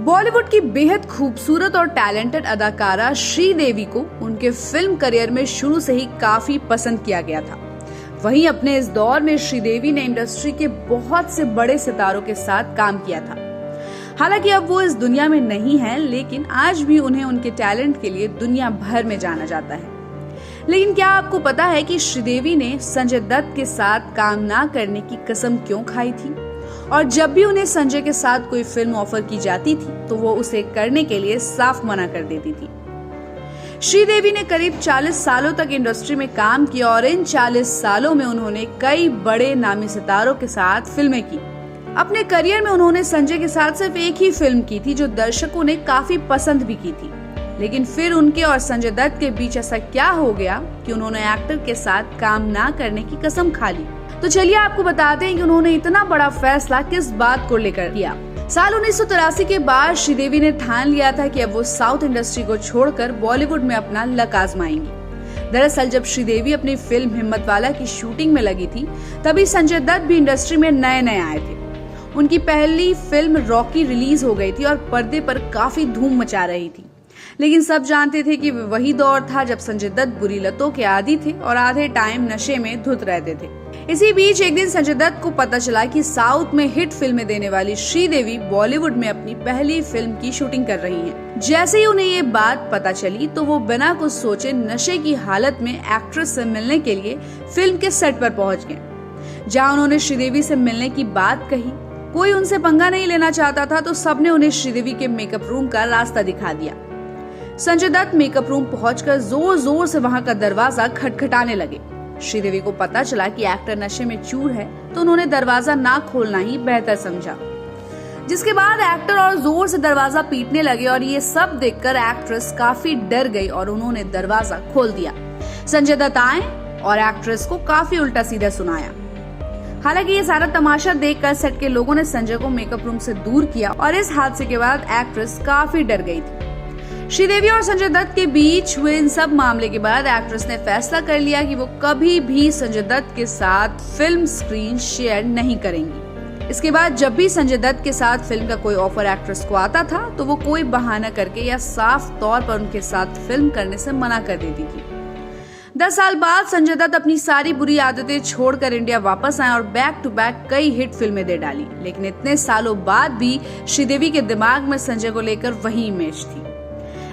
बॉलीवुड की बेहद खूबसूरत और टैलेंटेड अदाकारा श्रीदेवी को उनके फिल्म करियर में शुरू से ही काफी पसंद किया गया था। वहीं अपने इस दौर में श्रीदेवी ने इंडस्ट्री के बहुत से बड़े सितारों के साथ काम किया था। हालांकि अब वो इस दुनिया में नहीं है, लेकिन आज भी उन्हें उनके टैलेंट के लिए दुनिया भर में जाना जाता है। लेकिन क्या आपको पता है कि श्रीदेवी ने संजय दत्त के साथ काम ना करने की कसम क्यों खाई थी? और जब भी उन्हें संजय के साथ कोई फिल्म ऑफर की जाती थी तो वो उसे करने के लिए साफ मना कर देती थी। श्रीदेवी ने करीब 40 सालों तक इंडस्ट्री में काम किया और इन 40 सालों में उन्होंने कई बड़े नामी सितारों के साथ फिल्में की। अपने करियर में उन्होंने संजय के साथ सिर्फ एक ही फिल्म की थी जो दर्शकों ने काफी पसंद भी की थी। लेकिन फिर उनके और संजय दत्त के बीच ऐसा क्या हो गया कि उन्होंने एक्टर के साथ काम ना करने की कसम खा ली। तो चलिए आपको बताते हैं कि उन्होंने इतना बड़ा फैसला किस बात को लेकर किया। साल 1983 के बाद श्रीदेवी ने ठान लिया था कि अब वो साउथ इंडस्ट्री को छोड़कर बॉलीवुड में अपना लक आजमाएंगी। दरअसल जब श्रीदेवी अपनी फिल्म हिम्मतवाला की शूटिंग में लगी थी, तभी संजय दत्त भी इंडस्ट्री में नए नए आए थे। उनकी पहली फिल्म रॉकी रिलीज हो गई थी और पर्दे पर काफी धूम मचा रही थी। लेकिन सब जानते थे कि वही दौर था जब संजय दत्त बुरी लतों के आदी थे और आधे टाइम नशे में धुत रहते थे। इसी बीच एक दिन संजय दत्त को पता चला कि साउथ में हिट फिल्में देने वाली श्रीदेवी बॉलीवुड में अपनी पहली फिल्म की शूटिंग कर रही हैं। जैसे ही उन्हें ये बात पता चली तो वो बिना कुछ सोचे नशे की हालत में एक्ट्रेस से मिलने के लिए फिल्म के सेट पर पहुंच गए। जहां उन्होंने श्रीदेवी से मिलने की बात कही, कोई उनसे पंगा नहीं लेना चाहता था तो सबने उन्हें श्रीदेवी के मेकअप रूम का रास्ता दिखा दिया। संजय दत्त मेकअप रूम पहुंचकर जोर जोर से वहां का दरवाजा खटखटाने लगे। श्रीदेवी को पता चला कि एक्टर नशे में चूर है तो उन्होंने दरवाजा ना खोलना ही बेहतर समझा, जिसके बाद एक्टर और जोर से दरवाजा पीटने लगे और ये सब देखकर एक्ट्रेस काफी डर गई और उन्होंने दरवाजा खोल दिया। संजय दत्त आए और एक्ट्रेस को काफी उल्टा सीधा सुनाया। हालांकि ये सारा तमाशा देखकर सेट के लोगों ने संजय को मेकअप रूम से दूर किया और इस हादसे के बाद एक्ट्रेस काफी डर गई थी। श्रीदेवी और संजय दत्त के बीच हुए इन सब मामले के बाद एक्ट्रेस ने फैसला कर लिया कि वो कभी भी संजय दत्त के साथ फिल्म स्क्रीन शेयर नहीं करेंगी। इसके बाद जब भी संजय दत्त के साथ फिल्म का कोई ऑफर एक्ट्रेस को आता था तो वो कोई बहाना करके या साफ तौर पर उनके साथ फिल्म करने से मना कर देती थी। 10 साल बाद संजय दत्त अपनी सारी बुरी आदतें छोड़कर इंडिया वापस आए और बैक टू बैक कई हिट फिल्में दे डाली। लेकिन इतने सालों बाद भी श्रीदेवी के दिमाग में संजय को लेकर वही इमेज थी।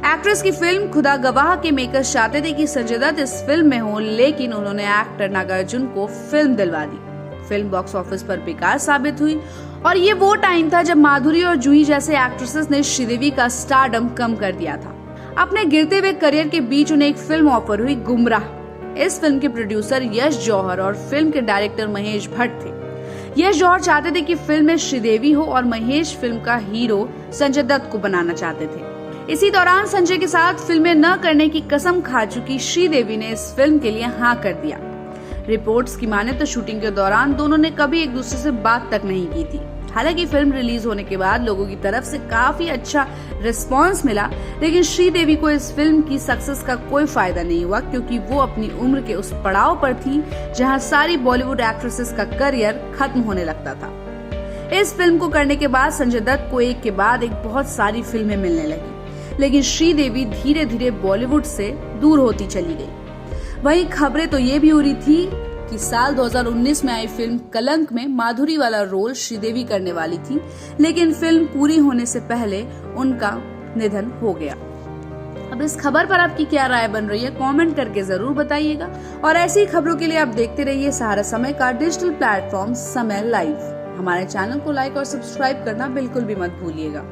एक्ट्रेस की फिल्म खुदा गवाह के मेकर्स चाहते थे कि संजय दत्त इस फिल्म में हो, लेकिन उन्होंने एक्टर नागार्जुन को फिल्म दिलवा दी। फिल्म बॉक्स ऑफिस पर बेकार साबित हुई और ये वो टाइम था जब माधुरी और जूही जैसे एक्ट्रेसेस ने श्रीदेवी का स्टारडम कम कर दिया था। अपने गिरते हुए करियर के बीच उन्हें एक फिल्म ऑफर हुई, गुमराह। इस फिल्म के प्रोड्यूसर यश जौहर और फिल्म के डायरेक्टर महेश भट्ट थे। यश जौहर चाहते थे कि फिल्म में श्रीदेवी हो और महेश फिल्म का हीरो संजय दत्त को बनाना चाहते थे। इसी दौरान संजय के साथ फिल्में न करने की कसम खा चुकी श्रीदेवी ने इस फिल्म के लिए हाँ कर दिया। रिपोर्ट्स की माने तो शूटिंग के दौरान दोनों ने कभी एक दूसरे से बात तक नहीं की थी। हालांकि फिल्म रिलीज होने के बाद लोगों की तरफ से काफी अच्छा रिस्पांस मिला, लेकिन श्रीदेवी को इस फिल्म की सक्सेस का कोई फायदा नहीं हुआ क्योंकि वो अपनी उम्र के उस पड़ाव पर थी जहां सारी बॉलीवुड एक्ट्रेसेस का करियर खत्म होने लगता था। इस फिल्म को करने के बाद संजय दत्त को एक के बाद एक बहुत सारी फिल्में मिलने लगी, लेकिन श्रीदेवी धीरे धीरे बॉलीवुड से दूर होती चली गई। वहीं खबरें तो ये भी हो रही थी कि साल 2019 में आई फिल्म कलंक में माधुरी वाला रोल श्रीदेवी करने वाली थी, लेकिन फिल्म पूरी होने से पहले उनका निधन हो गया। अब इस खबर पर आपकी क्या राय बन रही है, कमेंट करके जरूर बताइएगा। और ऐसी ही खबरों के लिए आप देखते रहिए सहारा समय का डिजिटल प्लेटफॉर्म समय लाइव। हमारे चैनल को लाइक और सब्सक्राइब करना बिल्कुल भी मत भूलिएगा।